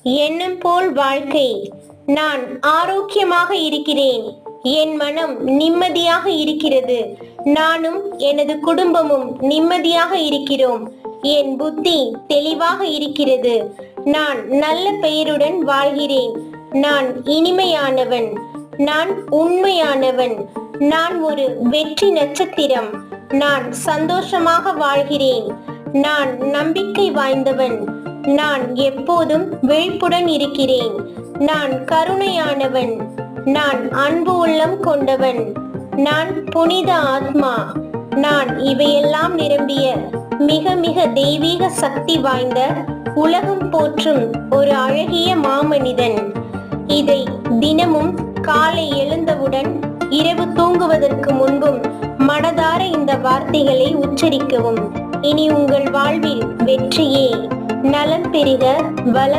எண்ணம் போல் வாழ்க்கை. நான் ஆரோக்கியமாக இருக்கிறேன். என் மனம் நிம்மதியாக இருக்கிறது. நானும் எனது குடும்பமும் நிம்மதியாக இருக்கிறோம். என் புத்தி தெளிவாக இருக்கிறது. நான் நல்ல பெயருடன் வாழ்கிறேன். நான் இனிமையானவன். நான் உண்மையானவன். நான் ஒரு வெற்றி நட்சத்திரம். நான் சந்தோஷமாக வாழ்கிறேன். நான் நம்பிக்கை வாய்ந்தவன். நான் எப்போதும் விழிப்புடன் இருக்கிறேன். நான் கருணையானவன். நான் அன்பு உள்ளம் கொண்டவன். நான் புனித ஆத்மா. நான் இவையெல்லாம் நிரம்பிய மிக மிக தெய்வீக சக்தி வாய்ந்த உலகம் போற்றும் ஒரு அழகிய மாமனிதன். இதை தினமும் காலை எழுந்தவுடன் இரவு தூங்குவதற்கு முன்பும் மனதார இந்த வார்த்தைகளை உச்சரிக்கவும். இனி உங்கள் வாழ்வில் வெற்றியே. நலம் பெறுக, வளம்